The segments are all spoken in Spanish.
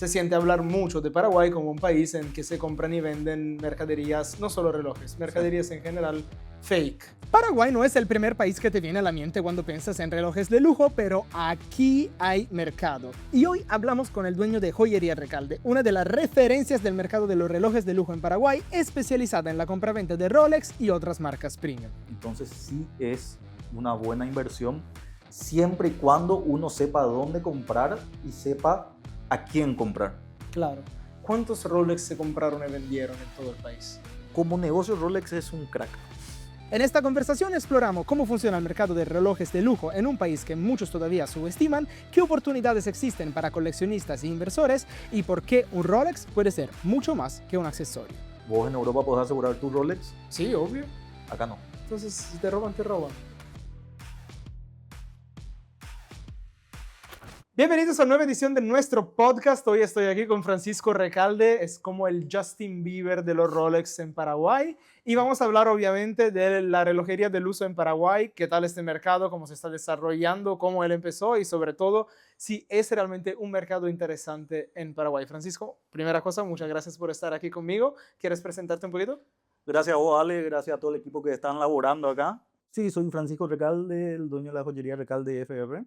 se siente hablar mucho de Paraguay como un país en que se compran y venden mercaderías, no solo relojes, mercaderías en general fake. Paraguay no es el primer país que te viene a la mente cuando piensas en relojes de lujo, pero aquí hay mercado. Y hoy hablamos con el dueño de Joyería Recalde, una de las referencias del mercado de los relojes de lujo en Paraguay, especializada en la compraventa de Rolex y otras marcas premium. Entonces sí es una buena inversión siempre y cuando uno sepa dónde comprar y sepa a quién comprar. Claro. ¿Cuántos Rolex se compraron y vendieron en todo el país? Como negocio, Rolex es un crack. En esta conversación exploramos cómo funciona el mercado de relojes de lujo en un país que muchos todavía subestiman, qué oportunidades existen para coleccionistas e inversores y por qué un Rolex puede ser mucho más que un accesorio. ¿Vos en Europa podés asegurar tu Rolex? Sí, obvio. Acá no. Entonces, si te roban, te roban. Bienvenidos a una nueva edición de nuestro podcast. Hoy estoy aquí con Francisco Recalde, es como el Justin Bieber de los Rolex en Paraguay. Y vamos a hablar obviamente de la relojería del uso en Paraguay, qué tal este mercado, cómo se está desarrollando, cómo él empezó y sobre todo si es realmente un mercado interesante en Paraguay. Francisco, primera cosa, muchas gracias por estar aquí conmigo. ¿Quieres presentarte un poquito? Gracias a vos, Ale, gracias a todo el equipo que están laborando acá. Sí, soy Francisco Recalde, el dueño de la joyería Recalde FR.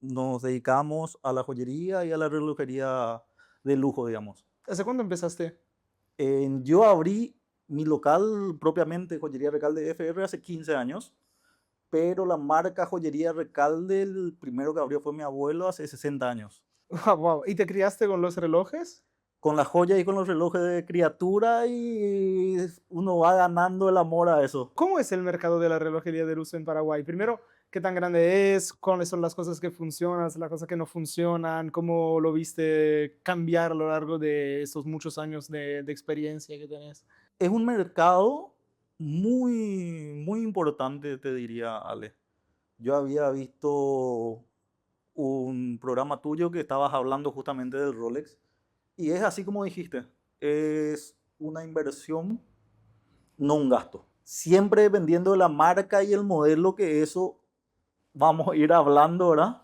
Nos dedicamos a la joyería y a la relojería de lujo, digamos. ¿Hace cuándo empezaste? Yo abrí mi local propiamente, Joyería Recalde FR, hace 15 años, pero la marca Joyería Recalde, el primero que abrió fue mi abuelo hace 60 años. Wow. ¿Y te criaste con los relojes? Con las joyas y con los relojes de criatura y uno va ganando el amor a eso. ¿Cómo es el mercado de la relojería del uso en Paraguay? Primero, ¿qué tan grande es? ¿Cuáles son las cosas que funcionan, las cosas que no funcionan? ¿Cómo lo viste cambiar a lo largo de esos muchos años de experiencia que tenés? Es un mercado muy importante, te diría, Ale. Yo había visto un programa tuyo que estabas hablando justamente del Rolex y es así como dijiste, es una inversión, no un gasto. Siempre dependiendo de la marca y el modelo, que eso vamos a ir hablando, ¿verdad?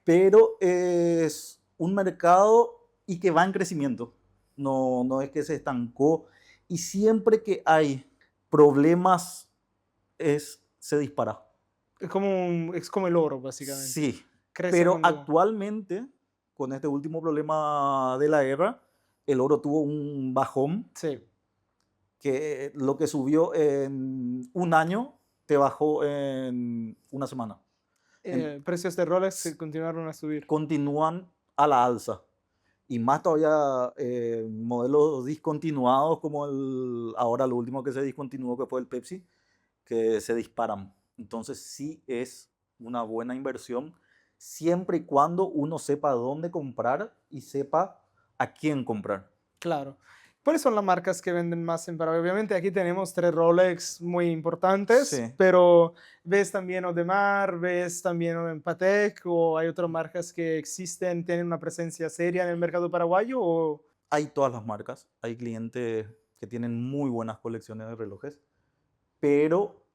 Pero es un mercado y que va en crecimiento. No es que se estancó. Y siempre que hay problemas, se dispara. Es como el oro, básicamente. Sí, Crece pero cuando... actualmente, con este último problema de la guerra, el oro tuvo un bajón Sí. que lo que subió en un año te bajó en una semana. Precios de Rolex continuaron a subir. Continúan a la alza. Y más todavía modelos discontinuados como ahora lo último que se discontinuó, que fue el Pepsi, que se disparan. Entonces sí es una buena inversión siempre y cuando uno sepa dónde comprar y sepa a quién comprar. Claro. ¿Cuáles son las marcas que venden más en Paraguay? Obviamente aquí tenemos 3 Rolex muy importantes, Sí. pero ¿ves también Audemars, ves también Patek o hay otras marcas que existen, tienen una presencia seria en el mercado paraguayo? O... Hay todas las marcas, hay clientes que tienen muy buenas colecciones de relojes, pero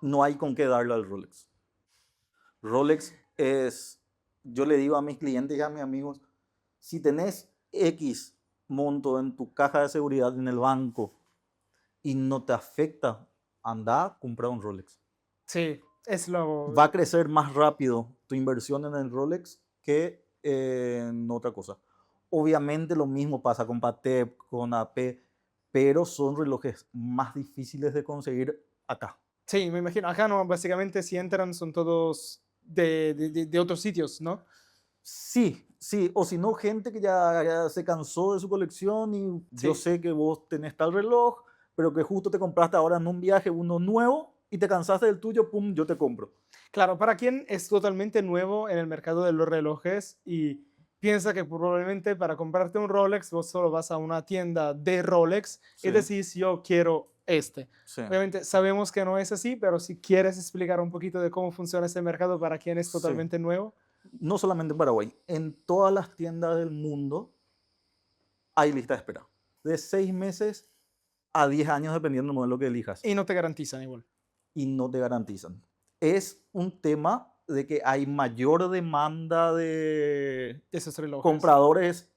no hay con qué darle al Rolex. Rolex es, yo le digo a mis clientes y a mis amigos, si tenés X monto en tu caja de seguridad en el banco y no te afecta, anda a comprar un Rolex. Sí, es lo... Va a crecer más rápido tu inversión en el Rolex que en otra cosa. Obviamente lo mismo pasa con Patek, con AP, pero son relojes más difíciles de conseguir acá. Sí, me imagino. Acá no, básicamente si entran son todos de otros sitios, ¿no? Sí, sí, o si no, gente que ya se cansó de su colección y Sí. yo sé que vos tenés tal reloj, pero que justo te compraste ahora en un viaje uno nuevo y te cansaste del tuyo, pum, yo te compro. Claro, para quien es totalmente nuevo en el mercado de los relojes y piensa que probablemente para comprarte un Rolex vos solo vas a una tienda de Rolex Sí. y decís yo quiero este. Sí. Obviamente sabemos que no es así, pero si quieres explicar un poquito de cómo funciona ese mercado para quien es totalmente nuevo. No solamente en Paraguay, en todas las tiendas del mundo hay lista de espera. De 6 meses a 10 años dependiendo del modelo que elijas. Y no te garantizan igual. Y no te garantizan. Es un tema de que hay mayor demanda de Esos relojes. compradores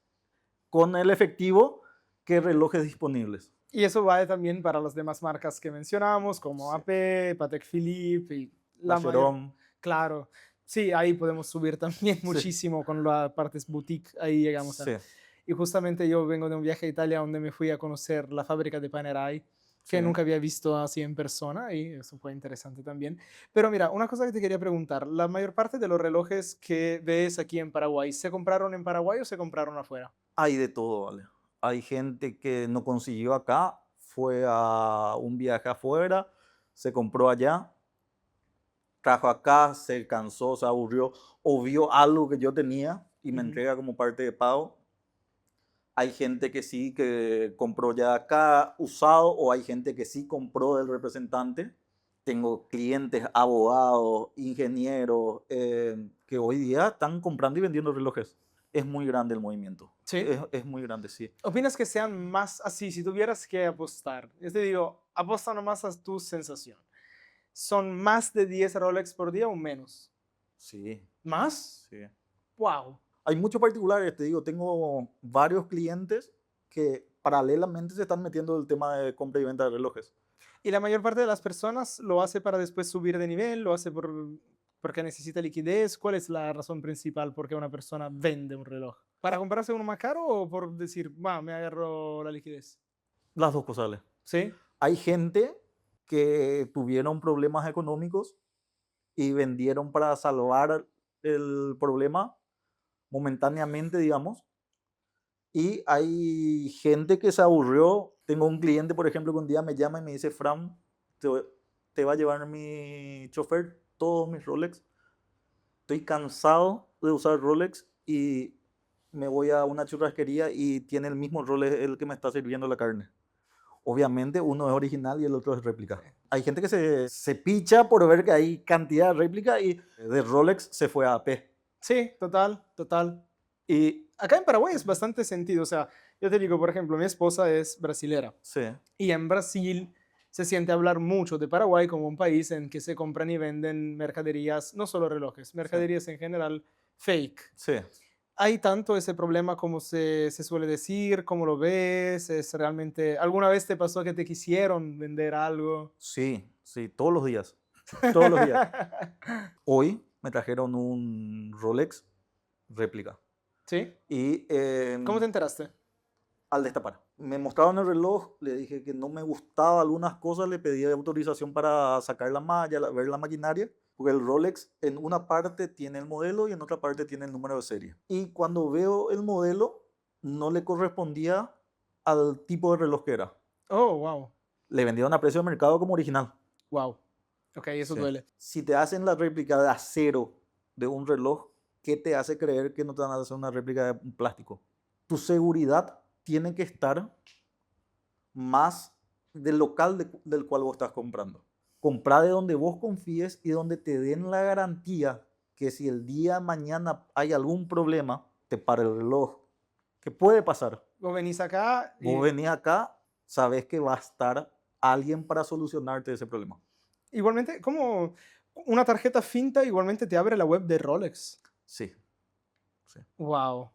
con el efectivo que relojes disponibles. Y eso vale también para las demás marcas que mencionamos, como Sí. AP, Patek Philippe y la mayor. Vacheron, Claro. Sí, ahí podemos subir también Sí. muchísimo con las partes boutique. Ahí llegamos a. sí, Y justamente yo vengo de un viaje a Italia donde me fui a conocer la fábrica de Panerai, que sí. nunca había visto así en persona y eso fue interesante también. Pero mira, una cosa que te quería preguntar, la mayor parte de los relojes que ves aquí en Paraguay, ¿se compraron en Paraguay o se compraron afuera? Hay de todo, ¿vale? Hay gente que no consiguió acá, fue a un viaje afuera, se compró allá, trajo acá, se cansó, se aburrió o vio algo que yo tenía y me Ujú. entrega como parte de pago. Hay gente que sí, que compró ya acá usado, o hay gente que sí compró del representante. Tengo clientes, abogados, ingenieros, que hoy día están comprando y vendiendo relojes. Es muy grande el movimiento. Sí. Es muy grande, sí. ¿Opinas que sean más así? Si tuvieras que apostar, yo te digo, aposta nomás a tu sensación. ¿Son más de 10 Rolex por día o menos? Sí, ¿Más? sí. ¡Wow! Hay muchos particulares, te digo, tengo varios clientes que paralelamente se están metiendo en el tema de compra y venta de relojes. Y la mayor parte de las personas lo hace para después subir de nivel, lo hace porque necesita liquidez. ¿Cuál es la razón principal por qué una persona vende un reloj? ¿Para comprarse uno más caro o por decir, va, me agarro la liquidez? Las dos cosas. Ale. ¿Sí? Hay gente que tuvieron problemas económicos y vendieron para salvar el problema momentáneamente, digamos. Y hay gente que se aburrió. Tengo un cliente, por ejemplo, que un día me llama y me dice, Fran, te va a llevar mi chofer todos mis Rolex. Estoy cansado de usar Rolex y me voy a una churrasquería y tiene el mismo Rolex el que me está sirviendo la carne. Obviamente uno es original y el otro es réplica. Hay gente que se picha por ver que hay cantidad de réplica y de Rolex se fue a AP. Sí, total, total. Y acá en Paraguay es bastante sentido. O sea, yo te digo, por ejemplo, mi esposa es brasilera. Sí, Y en Brasil se siente hablar mucho de Paraguay como un país en que se compran y venden mercaderías, no solo relojes, mercaderías en general fake. sí. ¿Hay tanto ese problema como se suele decir? ¿Cómo lo ves? ¿Es realmente, alguna vez te pasó que te quisieron vender algo? Sí, sí, todos los días. Todos los días. Hoy me trajeron un Rolex réplica. ¿Sí? Y ¿Cómo te enteraste? al destapar, me mostraron el reloj, le dije que no me gustaba algunas cosas, le pedí autorización para sacar la malla, ver la maquinaria, porque el Rolex en una parte tiene el modelo y en otra parte tiene el número de serie. Y cuando veo el modelo, no le correspondía al tipo de reloj que era. Oh, wow. Le vendieron a precio de mercado como original. Wow. Ok, eso Sí. duele. Si te hacen la réplica de acero de un reloj, ¿qué te hace creer que no te van a hacer una réplica de plástico? Tu seguridad tiene que estar más del local del cual vos estás comprando. Comprá de donde vos confíes y donde te den la garantía que si el día de mañana hay algún problema, te para el reloj. ¿Qué puede pasar? Vos venís acá y Vos venís acá, sabes que va a estar alguien para solucionarte ese problema. igualmente, como una tarjeta finta igualmente te abre la web de Rolex. Sí, sí, Wow.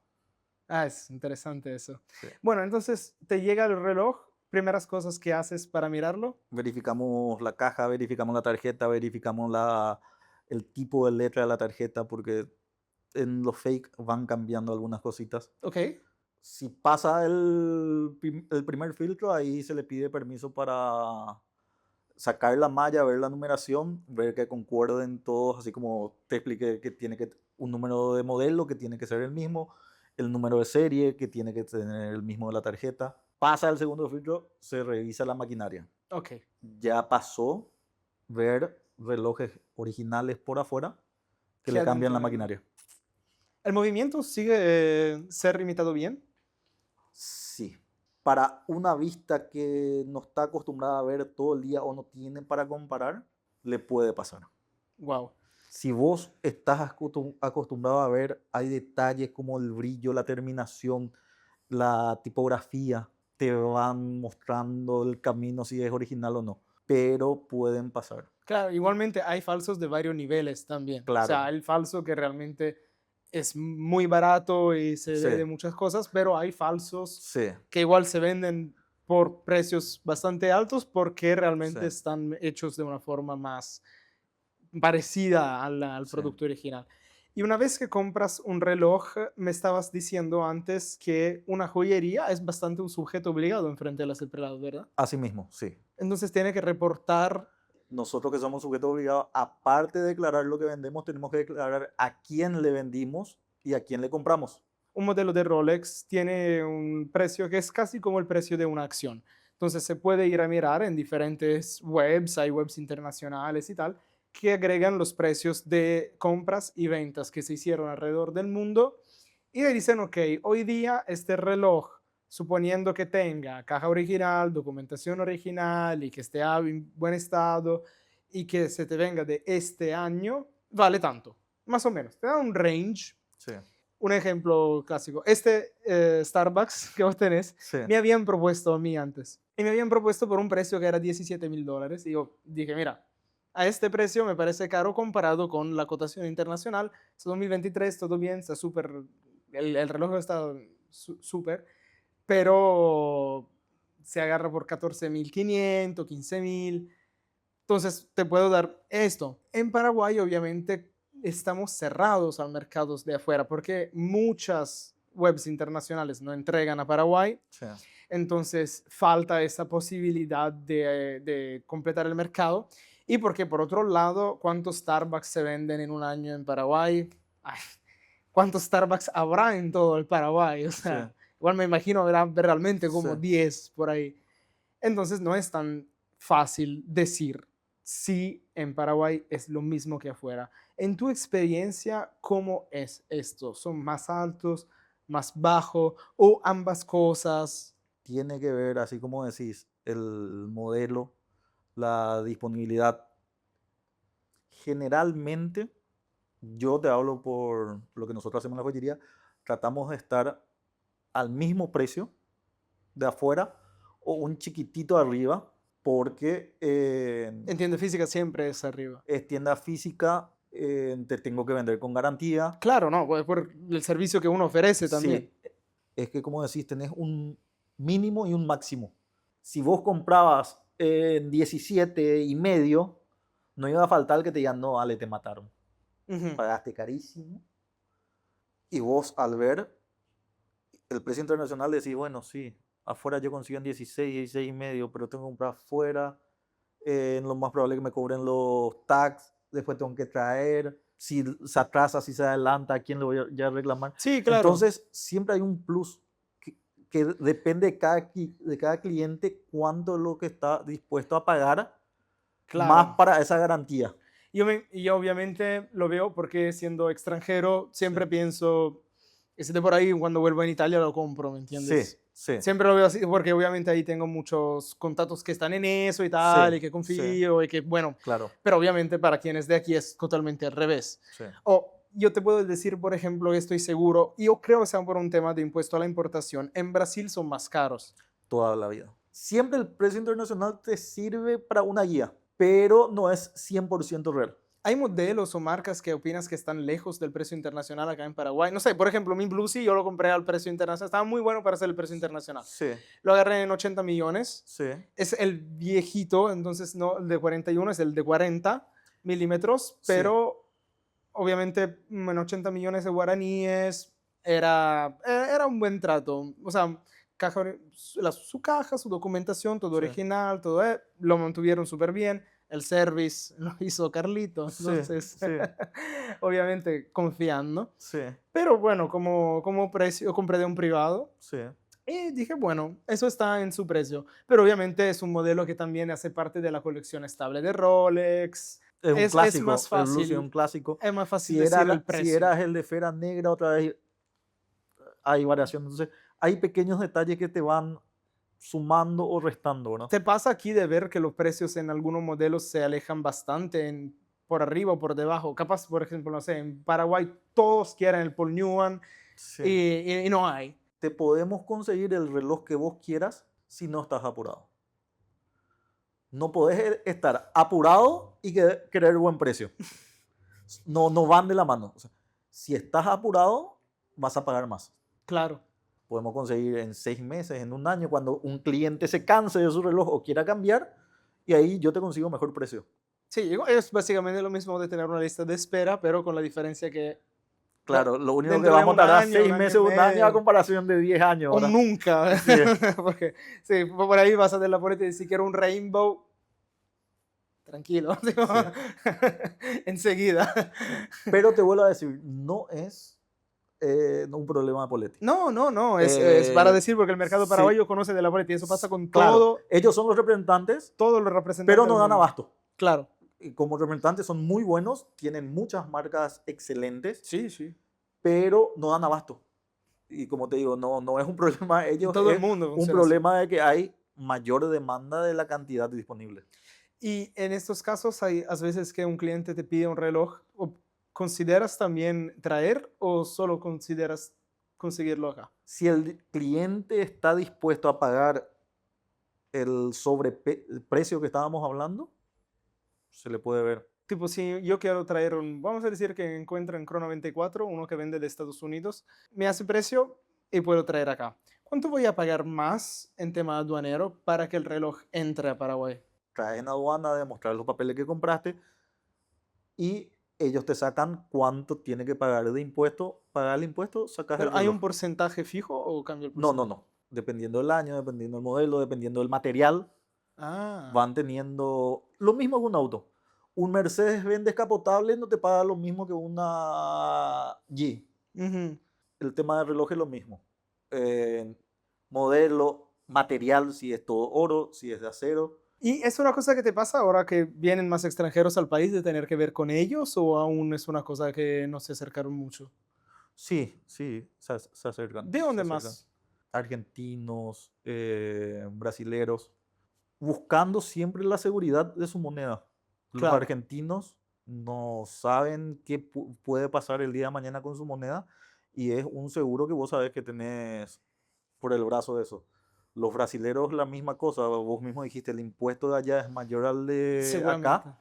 Ah, es interesante eso. sí. Bueno, entonces te llega el reloj, primeras cosas que haces para mirarlo. Verificamos la caja, verificamos la tarjeta, verificamos el tipo de letra de la tarjeta, porque en los fake van cambiando algunas cositas. Ok. Si pasa el primer filtro, ahí se le pide permiso para sacar la malla, ver la numeración, ver que concuerden todos, así como te expliqué que tiene que un número de modelo que tiene que ser el mismo, el número de serie que tiene que tener el mismo de la tarjeta. Pasa el segundo filtro, se revisa la maquinaria. Ok. Ya pasó ver relojes originales por afuera que ¿Qué le cambian la adentro hay? maquinaria. ¿El movimiento sigue ser imitado bien? Sí. Para una vista que no está acostumbrada a ver todo el día o no tiene para comparar, le puede pasar. Wow. Si vos estás acostumbrado a ver, hay detalles como el brillo, la terminación, la tipografía, te van mostrando el camino si es original o no, pero pueden pasar. Claro, igualmente hay falsos de varios niveles también. O sea, Claro, hay el falso que realmente es muy barato y se ve de sí, muchas cosas, pero hay falsos sí, que igual se venden por precios bastante altos porque sí, realmente están hechos de una forma más parecida al sí. producto original. Y una vez que compras un reloj, me estabas diciendo antes que una joyería es bastante un sujeto obligado enfrente de las empleadas, ¿verdad? Así mismo, sí. Entonces tiene que reportar Nosotros que somos sujetos obligados, aparte de declarar lo que vendemos, tenemos que declarar a quién le vendimos y a quién le compramos. un modelo de Rolex, tiene un precio que es casi como el precio de una acción. Entonces se puede ir a mirar en diferentes webs, hay webs internacionales y tal, que agregan los precios de compras y ventas que se hicieron alrededor del mundo y le dicen, ok, hoy día este reloj, suponiendo que tenga caja original, documentación original y que esté en buen estado y que se te venga de este año, vale tanto, más o menos. Te da un range. Sí, Un ejemplo clásico. Starbucks que vos tenés, sí, me habían propuesto a mí antes. Y me habían propuesto por un precio que era $17,000. Y yo dije, mira, a este precio me parece caro comparado con la cotación internacional. Es 2023, todo bien, está súper, el reloj está súper, pero se agarra por 14,500, 15,000. Entonces, te puedo dar esto. En Paraguay, obviamente, estamos cerrados al mercado de afuera porque muchas webs internacionales no entregan a Paraguay. sí. Entonces, falta esa posibilidad de completar el mercado. Y porque, por otro lado, ¿cuántos Starbucks se venden en un año en Paraguay? Ay, ¿cuántos Starbucks habrá en todo el Paraguay? O Sí, sea, igual me imagino habrá realmente sí. como 10 por ahí. Entonces, no es tan fácil decir si en Paraguay es lo mismo que afuera. En tu experiencia, ¿cómo es esto? ¿Son más altos, más bajos o ambas cosas? Tiene que ver, así como decís, el modelo, la disponibilidad. Generalmente, yo te hablo por lo que nosotros hacemos en la joyería, tratamos de estar al mismo precio de afuera o un chiquitito arriba, porque En tienda física siempre es arriba. es tienda física, te tengo que vender con garantía. Claro, no, pues por el servicio que uno ofrece también. Sí, es que como decís, tenés un mínimo y un máximo. Si vos comprabas en 17,5, no iba a faltar el que te diga, no, vale, te mataron. Ujú. Pagaste carísimo. Y vos al ver el precio internacional decís, bueno, sí, afuera yo consigo en 16, 16,5, pero tengo que comprar afuera. Lo más probable es que me cobren los tax, después tengo que traer. Si se atrasa, si se adelanta, ¿a quién le voy a ya reclamar? Sí, claro, Entonces, siempre hay un plus que depende de cada cliente cuánto es lo que está dispuesto a pagar más claro. para esa garantía. Y yo obviamente lo veo porque siendo extranjero Sí, siempre pienso, ese de por ahí cuando vuelvo en Italia lo compro, ¿me sí, entiendes? sí, Siempre lo veo así porque obviamente ahí tengo muchos contactos que están en eso y sí, tal, y que sí, confío y que, bueno, claro, pero obviamente para quienes de aquí es totalmente al revés. sí, O yo te puedo decir, por ejemplo, que estoy seguro, y yo creo que sea por un tema de impuesto a la importación, en Brasil son más caros. toda la vida. Siempre el precio internacional te sirve para una guía, pero no es 100% real. ¿Hay modelos o marcas que opinas que están lejos del precio internacional acá en Paraguay? No sé, por ejemplo, mi Bluesy yo lo compré al precio internacional. Estaba muy bueno para hacer el precio internacional. Sí, Lo agarré en 80 millones. sí, Es el viejito, entonces no el de 41, es el de 40 milímetros, sí, pero obviamente en 80 millones de guaraníes era un buen trato. O sea, su caja, su documentación, todo sí, original, todo lo mantuvieron súper bien. El service lo hizo Carlito, sí, entonces sí, obviamente confiando. sí, Pero bueno, como precio, compré de un privado sí. y dije, bueno, eso está en su precio. Pero obviamente es un modelo que también hace parte de la colección estable de Rolex. Es un Es más clásico, el Lucy es un fácil, clásico. es más fácil Si, era decir el si precio. eras el de Fera Negra, otra vez hay variación. Entonces, hay pequeños detalles que te van sumando o restando, ¿verdad? ¿Te pasa aquí de ver que los precios en algunos modelos se alejan bastante por arriba o por debajo? Capaz, por ejemplo, no sé, en Paraguay todos quieren el Paul Newman Sí. y no hay. Te podemos conseguir el reloj que vos quieras si no estás apurado. No podés estar apurado y querer buen precio. No, no van de la mano. O sea, si estás apurado, vas a pagar más. Claro. Podemos conseguir en 6 meses, en un año, cuando un cliente se canse de su reloj o quiera cambiar, y ahí yo te consigo mejor precio. Sí, es básicamente lo mismo de tener una lista de espera, pero con la diferencia que Claro, lo único que dentro de vamos a un tardar año, 6 un año meses, y un año a medio, comparación de 10 años. o ¿verdad? nunca. Sí. Porque sí, por ahí vas a tener la política y si quiero un rainbow, tranquilo, digo, enseguida. Pero te vuelvo a decir, no es un problema de política. No, es para decir porque el mercado Sí, paraguayo conoce de la política y eso pasa con claro, ellos son los representantes, todos los representantes pero no del dan mundo. abasto. Claro. Y como representantes son muy buenos, tienen muchas marcas excelentes, Sí, sí. pero no dan abasto. Y como te digo, no es un problema de ellos, Todo el es mundo un funciona así. problema de que hay mayor demanda de la cantidad disponible. Y en estos casos hay a veces que un cliente te pide un reloj, ¿o consideras también traer o solo consideras conseguirlo acá? Si el cliente está dispuesto a pagar el sobreprecio que estábamos hablando, se le puede ver. Tipo, si yo quiero traer vamos a decir que encuentro en Chrono 24, uno que vende de Estados Unidos, me hace precio y puedo traer acá. ¿Cuánto voy a pagar más en tema aduanero para que el reloj entre a Paraguay? Traes en aduana, demostrar los papeles que compraste y ellos te sacan cuánto tiene que pagar de impuesto. Pagar el impuesto, sacas el ¿Pero hay un reloj. porcentaje fijo o cambia el No, porcentaje? no. Dependiendo del año, dependiendo del modelo, dependiendo del material, Ah, van teniendo lo mismo que un auto. Un Mercedes-Benz descapotable no te paga lo mismo que una G. ujú. El tema del reloj es lo mismo. Modelo, material, si es todo oro, si es de acero. ¿Y es una cosa que te pasa ahora que vienen más extranjeros al país de tener que ver con ellos o aún es una cosa que no se acercaron mucho? Sí, se acercan. ¿De dónde se acercan. más? Argentinos, brasileros, buscando siempre la seguridad de su moneda. Los Claro. argentinos no saben qué puede pasar el día de mañana con su moneda y es un seguro que vos sabés que tenés por el brazo de eso. Los brasileros la misma cosa, vos mismo dijiste, el impuesto de allá es mayor al de Seguramente. acá,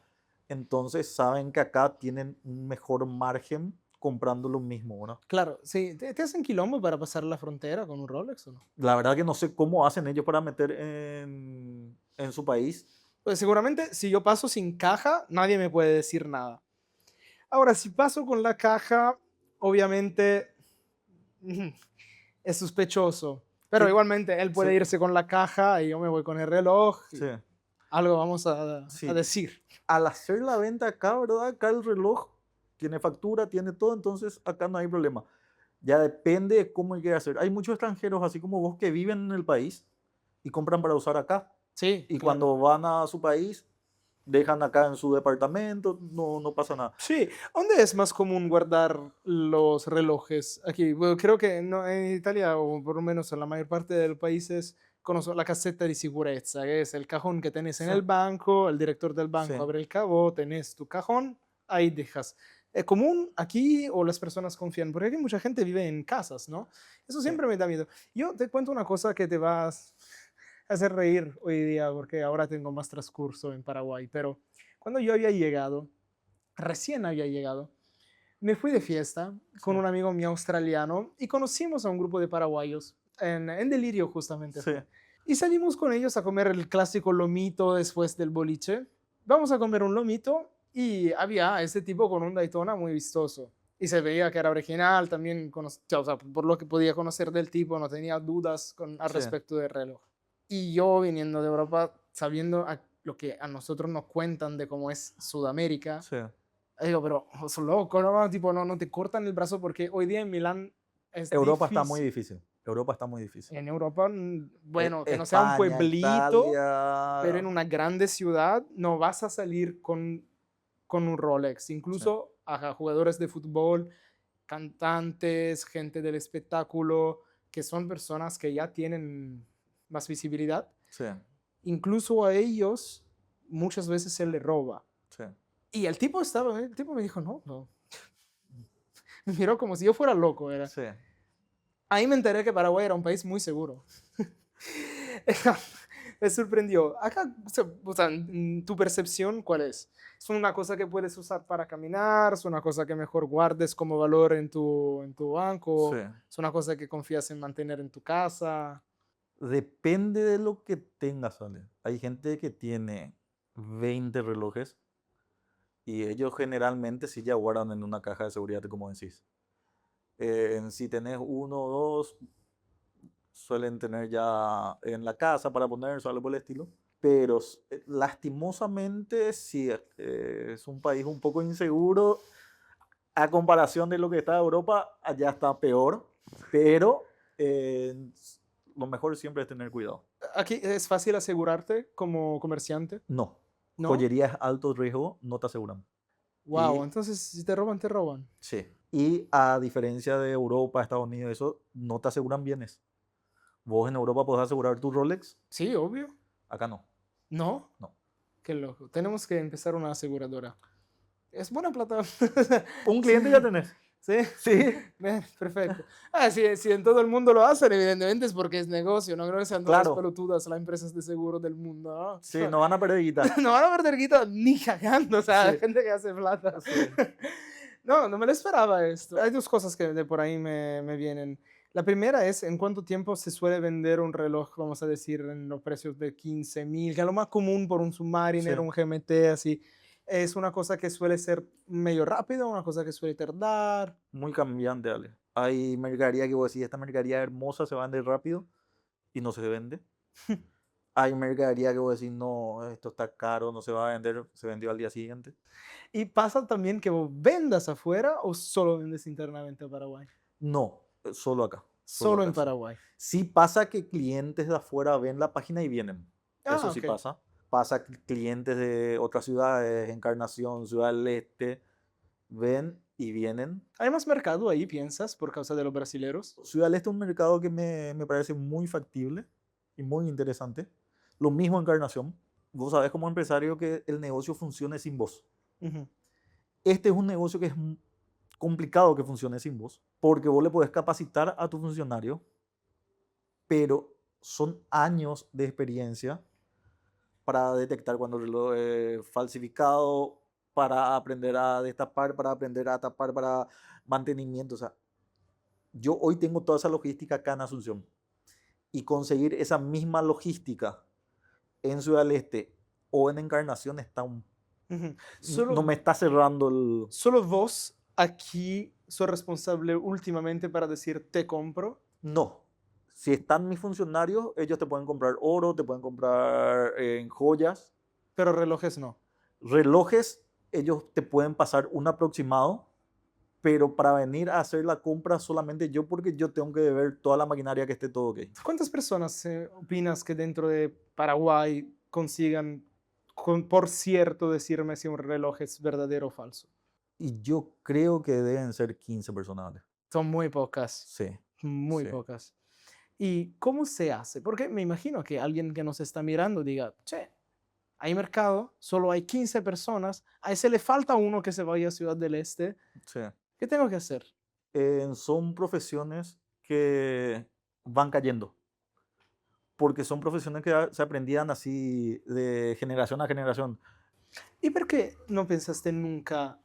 entonces saben que acá tienen un mejor margen comprando lo mismo, ¿no? Claro, sí. ¿Te hacen quilombo para pasar la frontera con un Rolex o no? La verdad que no sé cómo hacen ellos para meter en su país. Pues seguramente si yo paso sin caja, nadie me puede decir nada. Ahora, si paso con la caja, obviamente es sospechoso. Pero Sí, igualmente él puede sí, irse con la caja y yo me voy con el reloj. Y sí, algo vamos a sí. decir. Al hacer la venta acá, ¿verdad? Acá el reloj tiene factura, tiene todo, entonces acá no hay problema. Ya depende de cómo quiera hacer. Hay muchos extranjeros, así como vos, que viven en el país y compran para usar acá. Sí, Y claro. cuando van a su país, dejan acá en su departamento, no pasa nada. Sí, ¿dónde es más común guardar los relojes? Aquí, bueno, creo que no, en Italia, o por lo menos en la mayor parte del país, conozco la caseta de sicurezza, que es el cajón que tenés en Sí, el banco, el director del banco sí. abre el cabo, tenés tu cajón, ahí dejas. ¿Es común aquí o las personas confían? Porque aquí mucha gente vive en casas, ¿no? Eso Sí. siempre me da miedo. Yo te cuento una cosa que te vas a hacer reír hoy día, porque ahora tengo más transcurso en Paraguay, pero cuando yo había llegado, recién había llegado, me fui de fiesta con Sí. un amigo mío australiano y conocimos a un grupo de paraguayos en Delirio justamente. Sí. Y salimos con ellos a comer el clásico lomito después del boliche. Vamos a comer un lomito y había ese tipo con un Daytona muy vistoso. Y se veía que era original, también, o sea, por lo que podía conocer del tipo, no tenía dudas al Sí. respecto del reloj. Y yo viniendo de Europa, sabiendo lo que a nosotros nos cuentan de cómo es Sudamérica, Sí. digo, pero son locos, ¿no? Tipo, no te cortan el brazo porque hoy día en Milán es Europa difícil. está muy difícil. Europa está muy difícil. En Europa, bueno, que no sea un España, pueblito, Italia. pero en una grande ciudad no vas a salir con un Rolex. Incluso a jugadores de fútbol, cantantes, gente del espectáculo, que son personas que ya tienen más visibilidad. Sí. Incluso a ellos muchas veces se les roba. Sí. Y el tipo me dijo, no. Me miró como si yo fuera loco. Sí. Ahí me enteré que Paraguay era un país muy seguro. me sorprendió. Acá, o sea, en tu percepción, ¿cuál es? ¿Es una cosa que puedes usar para caminar? ¿Es una cosa que mejor guardes como valor en tu banco? Sí. ¿Es una cosa que confías en mantener en tu casa? Depende de lo que tengas, ¿vale? Hay gente que tiene 20 relojes y ellos generalmente sí ya guardan en una caja de seguridad, como decís. Si tenés uno o dos, suelen tener ya en la casa para ponerse algo por el estilo. Pero lastimosamente sí, es un país un poco inseguro. A comparación de lo que está Europa, allá está peor. Pero lo mejor siempre es tener cuidado. ¿Aquí es fácil asegurarte como comerciante? No. ¿No? Joyería es alto riesgo, no te aseguran. Wow, Y entonces si te roban, te roban. sí. Y a diferencia de Europa, Estados Unidos, eso, no te aseguran bienes. Vos en Europa podés asegurar tu Rolex, Sí, obvio. acá no. ¿No? No. Qué loco. Tenemos que empezar una aseguradora. Es buena plata. Un cliente ya tenés. Sí, Sí, perfecto. Si en todo el mundo lo hacen, evidentemente es porque es negocio. No creo que sean todas claro. pelotudas las empresas de seguro del mundo, ¿no? Sí, no van a perder guita. No van a perder guita ni cagando, o sea, Sí. gente que hace plata. Sí. No, no me lo esperaba esto. Hay dos cosas que de por ahí me vienen. La primera es en cuánto tiempo se suele vender un reloj, vamos a decir, en los precios de 15.000, que es lo más común por un Submariner, Sí. un GMT, así. Es una cosa que suele ser medio rápido, una cosa que suele tardar. Muy cambiante, Ale. Hay mercadería que vos decís, esta mercadería hermosa se vende rápido y no se vende. Hay mercadería que vos decís, no, esto está caro, no se va a vender, se vendió al día siguiente. ¿Y pasa también que vos vendas afuera o solo vendes internamente a Paraguay? No, solo acá. Solo en acá, sí. Paraguay. Sí pasa que clientes de afuera ven la página y vienen. Eso sí ok. pasa. Pasa que clientes de otras ciudades, Encarnación, Ciudad del Este, ven y vienen. ¿Hay más mercado ahí, piensas, por causa de los brasileros? Ciudad del Este es un mercado que me parece muy factible y muy interesante. Lo mismo Encarnación. Vos sabés como empresario que el negocio funcione sin vos. Ujú. Este es un negocio que es complicado que funcione sin vos, porque vos le podés capacitar a tu funcionario, pero son años de experiencia para detectar cuando el reloj es falsificado, para aprender a destapar, para aprender a tapar, para mantenimiento. O sea, yo hoy tengo toda esa logística acá en Asunción y conseguir esa misma logística en Ciudad del Este o en Encarnación está Ujú. no me está cerrando el... ¿Solo vos aquí sos responsable últimamente para decir te compro? No. Si están mis funcionarios, ellos te pueden comprar oro, te pueden comprar joyas, Pero relojes no. relojes, ellos te pueden pasar un aproximado, pero para venir a hacer la compra solamente yo, porque yo tengo que ver toda la maquinaria que esté todo ok. ¿Cuántas personas opinas que dentro de Paraguay consigan, por cierto, decirme si un reloj es verdadero o falso? Y yo creo que deben ser 15 personas. Son muy pocas, Sí, muy sí. pocas. ¿Y cómo se hace? Porque me imagino que alguien que nos está mirando diga, che, hay mercado, solo hay 15 personas, a ese le falta uno que se vaya a Ciudad del Este. Sí. ¿Qué tengo que hacer? Son profesiones que van cayendo, porque son profesiones que se aprendían así de generación a generación. ¿Y por qué no pensaste nunca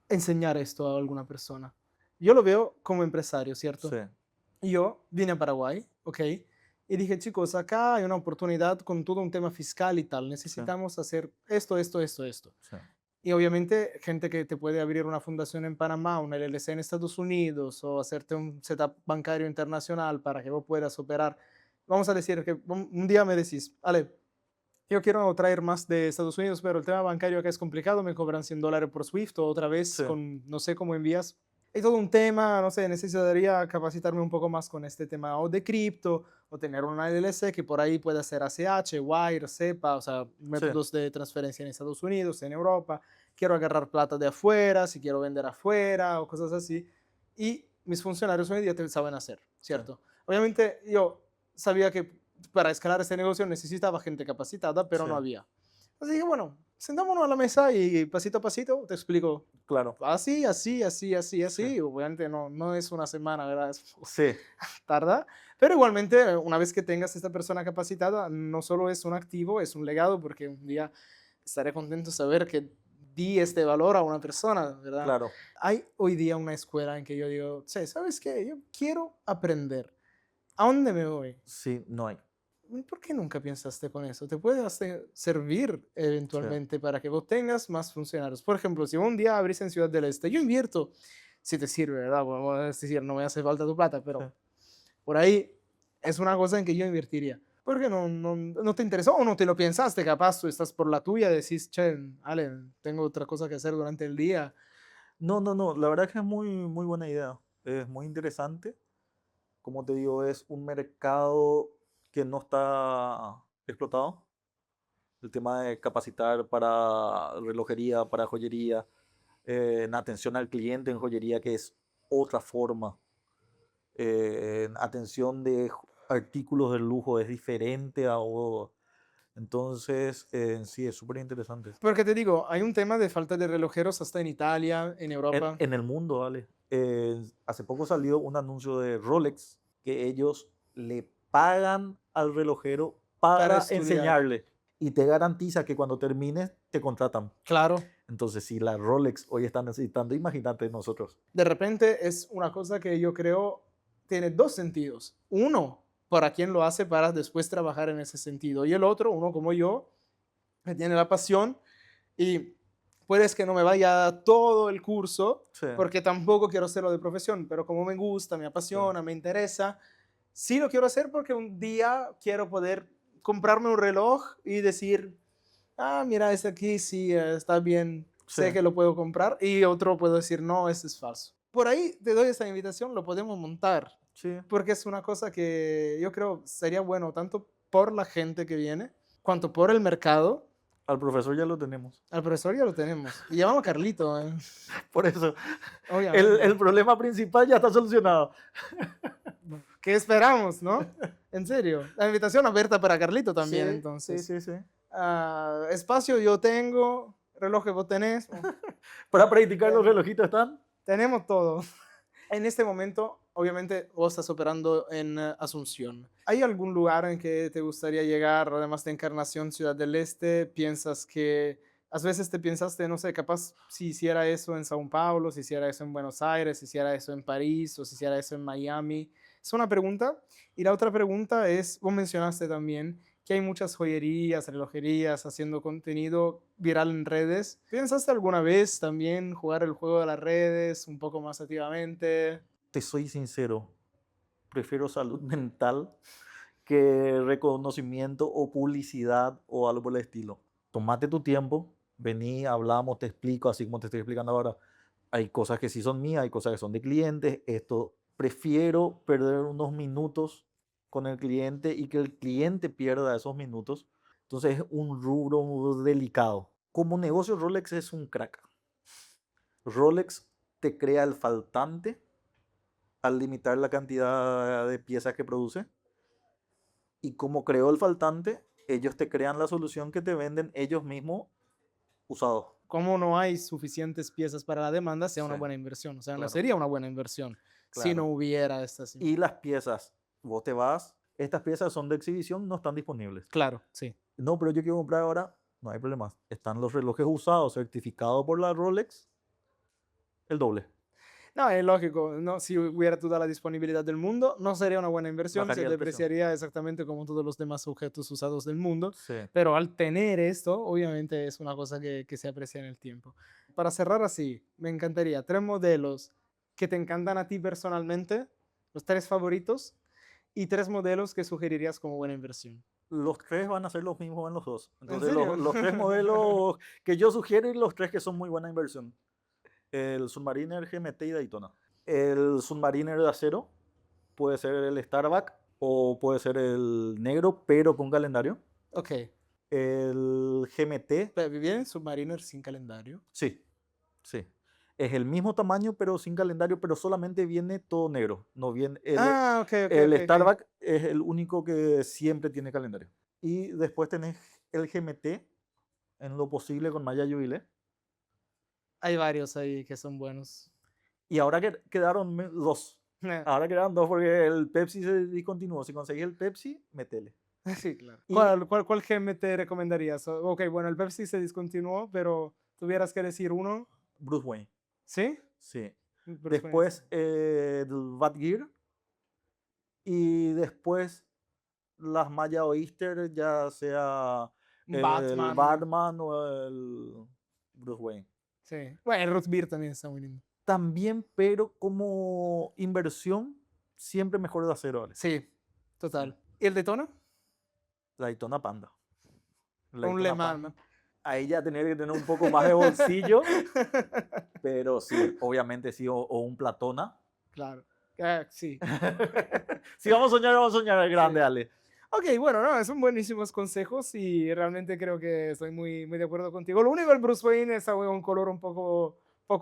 enseñar esto a alguna persona? Yo lo veo como empresario, ¿cierto? Sí, Yo vine a Paraguay, ¿ok? Y dije, chicos, acá hay una oportunidad con todo un tema fiscal y tal. Necesitamos hacer esto, esto, esto, esto. sí. Y obviamente gente que te puede abrir una fundación en Panamá, una LLC en Estados Unidos o hacerte un setup bancario internacional para que vos puedas operar. Vamos a decir que un día me decís, Ale, yo quiero traer más de Estados Unidos, pero el tema bancario acá es complicado, me cobran $100 por SWIFT o otra vez Sí. con no sé cómo envías. Es todo un tema, no sé, necesitaría capacitarme un poco más con este tema o de cripto o tener una LLC que por ahí pueda hacer ACH, Wire, SEPA, o sea, métodos de transferencia en Estados Unidos, en Europa. Quiero agarrar plata de afuera, si quiero vender afuera o cosas así. Y mis funcionarios hoy en día te saben hacer, ¿cierto? Obviamente yo sabía que para escalar este negocio necesitaba gente capacitada, pero Sí. no había. Así que bueno, sentámonos a la mesa y pasito a pasito te explico. Claro. Así, así, así, así, así. Sí. Obviamente no es una semana, ¿verdad? Sí, Tarda. Pero igualmente, una vez que tengas esta persona capacitada, no solo es un activo, es un legado, porque un día estaré contento de saber que di este valor a una persona, ¿verdad? claro. Hay hoy día una escuela en que yo digo, "Che, ¿sabes qué? Yo quiero aprender. ¿A dónde me voy? Sí, no hay. ¿Por qué nunca pensaste con eso? Te puede servir Sí, eventualmente para que vos tengas más funcionarios. Por ejemplo, si vos un día abrís en Ciudad del Este, yo invierto, si te sirve, ¿verdad? Bueno, es decir, no me hace falta tu plata, sí. pero por ahí es una cosa en que yo invertiría. ¿Por qué no te interesó o no te lo pensaste? Capaz tú estás por la tuya, decís, che, Ale, tengo otra cosa que hacer durante el día. No, no, no, la verdad que es muy, muy buena idea. Es muy interesante. Como te digo, es un mercado que no está explotado. El tema de capacitar para relojería, para joyería, en atención al cliente en joyería, que es otra forma. En atención de artículos de lujo es diferente a... Entonces, sí, es súper interesante. Porque te digo, hay un tema de falta de relojeros hasta en Italia, en Europa, En el mundo, ¿vale? Hace poco salió un anuncio de Rolex que ellos le pagan al relojero para para estudiar. enseñarle y te garantiza que cuando termines te contratan. Claro. Entonces, si la Rolex hoy está necesitando, imagínate nosotros. De repente es una cosa que yo creo tiene dos sentidos. Uno, para quien lo hace para después trabajar en ese sentido. Y el otro, uno como yo, que tiene la pasión y puedes que no me vaya todo el curso, Sí, porque tampoco quiero hacerlo de profesión, pero como me gusta, me sí, apasiona, me interesa, sí lo quiero hacer porque un día quiero poder comprarme un reloj y decir, ah, mira, ese aquí sí está bien, sí, sé que lo puedo comprar, y otro puedo decir, no, ese es falso. Por ahí te doy esa invitación, lo podemos montar, sí. porque es una cosa que yo creo sería bueno tanto por la gente que viene, cuanto por el mercado. Al profesor ya lo tenemos. Al profesor ya lo tenemos. Y llamamos a Carlito, Por eso, obviamente. el problema principal ya está solucionado. ¿Qué esperamos, no? En serio. La invitación abierta para Carlito también, Sí, sí, entonces. sí, sí. Espacio yo tengo, relojes vos tenés. Para practicar los relojitos están. Tenemos todo. En este momento, obviamente, vos estás operando en Asunción. ¿Hay algún lugar en que te gustaría llegar, además de Encarnación, Ciudad del Este? ¿Piensas que, a veces te pensaste, no sé, capaz si hiciera eso en Sao Paulo, si hiciera eso en Buenos Aires, si hiciera eso en París o si hiciera eso en Miami? Es una pregunta. Y la otra pregunta es, vos mencionaste también que hay muchas joyerías, relojerías haciendo contenido viral en redes. ¿Pensaste alguna vez también jugar el juego de las redes un poco más activamente? Te soy sincero, prefiero salud mental que reconocimiento o publicidad o algo por el estilo. Tómate tu tiempo, vení, hablamos, te explico, así como te estoy explicando ahora. Hay cosas que sí son mías, hay cosas que son de clientes. Esto prefiero perder unos minutos con el cliente y que el cliente pierda esos minutos. Entonces es un rubro delicado. Como negocio, Rolex es un crack. Rolex te crea el faltante al limitar la cantidad de piezas que produce. Y como creó el faltante, ellos te crean la solución que te venden ellos mismos usados. Como no hay suficientes piezas para la demanda, sea una Sí, buena inversión. O sea, no claro, sería una buena inversión si no claro. hubiera esta. Sí. Y las piezas, vos te vas, estas piezas son de exhibición, no están disponibles. Claro, sí. No, pero yo quiero comprar ahora, no hay problema. Están los relojes usados, certificados por la Rolex, el doble. No, es lógico. No, si hubiera toda la disponibilidad del mundo, no sería una buena inversión. Se Bajaría el precio. depreciaría exactamente como todos los demás objetos usados del mundo. Sí. Pero al tener esto, obviamente es una cosa que se aprecia en el tiempo. Para cerrar así, me encantaría 3 modelos que te encantan a ti personalmente, los 3 favoritos, y 3 modelos que sugerirías como buena inversión. Los tres van a ser los mismos en los dos. ¿En Entonces, serio? los tres modelos que yo sugiero y los tres que son muy buena inversión. El Submariner GMT y Daytona. El Submariner de acero puede ser el Starbuck o puede ser el negro, pero con calendario. Ok. El GMT, ¿Viene Submariner sin calendario? sí, sí. Es el mismo tamaño, pero sin calendario, pero solamente viene todo negro. No viene Ok, ok, el ok, ok. Starbuck es el único que siempre tiene calendario. Y después tenés el GMT, en lo posible con Maya Jubilé. Hay varios ahí que son buenos. Y ahora quedaron dos. Ahora quedaron dos porque el Pepsi se discontinuó. Si conseguís el Pepsi, metele. Sí, claro. Y- ¿Cuál gem te recomendarías? Ok, bueno, el Pepsi se discontinuó, pero tuvieras que decir uno. Bruce Wayne. ¿Sí? Sí. Bruce Wayne, Después sí. el Batgear. Y después las Maya Oyster, ya sea el Batman. Batman o el Bruce Wayne. Sí. Bueno, el root beer también está muy lindo. También, pero como inversión, siempre mejor de acero, ¿vale? Sí, total. ¿Y el Daytona? La Daytona Panda. La Un Daytona Le Mans. Panda. Ahí ya tener que tener un poco más de bolsillo, pero sí, obviamente sí, o un Platona. Claro. Sí. Si vamos a soñar grande, Sí. Ale. Ok, bueno, no, son buenísimos consejos y realmente creo que estoy muy, muy de acuerdo contigo. Lo único, el Bruce Wayne es un color un poco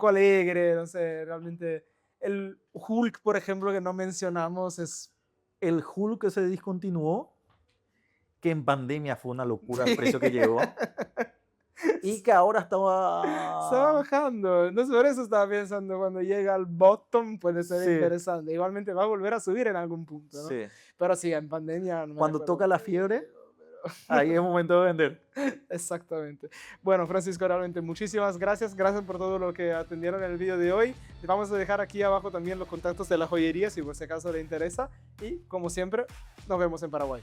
alegre, no sé, realmente. El Hulk, por ejemplo, que no mencionamos, es... El Hulk que se discontinuó, que en pandemia fue una locura el Sí. precio que llegó, y que ahora Estaba estaba... bajando. Entonces, por eso estaba pensando, cuando llega al bottom puede ser Sí. interesante. Igualmente va a volver a subir en algún punto, ¿no? Sí. Pero sí, en pandemia... no me Cuando recuerdo toca la mucho, fiebre, pero- ahí es momento de vender. Exactamente. Bueno, Francisco, realmente muchísimas gracias. Gracias por todo lo que atendieron en el video de hoy. Les vamos a dejar aquí abajo también los contactos de la joyería si por si acaso le interesa. Y como siempre, nos vemos en Paraguay.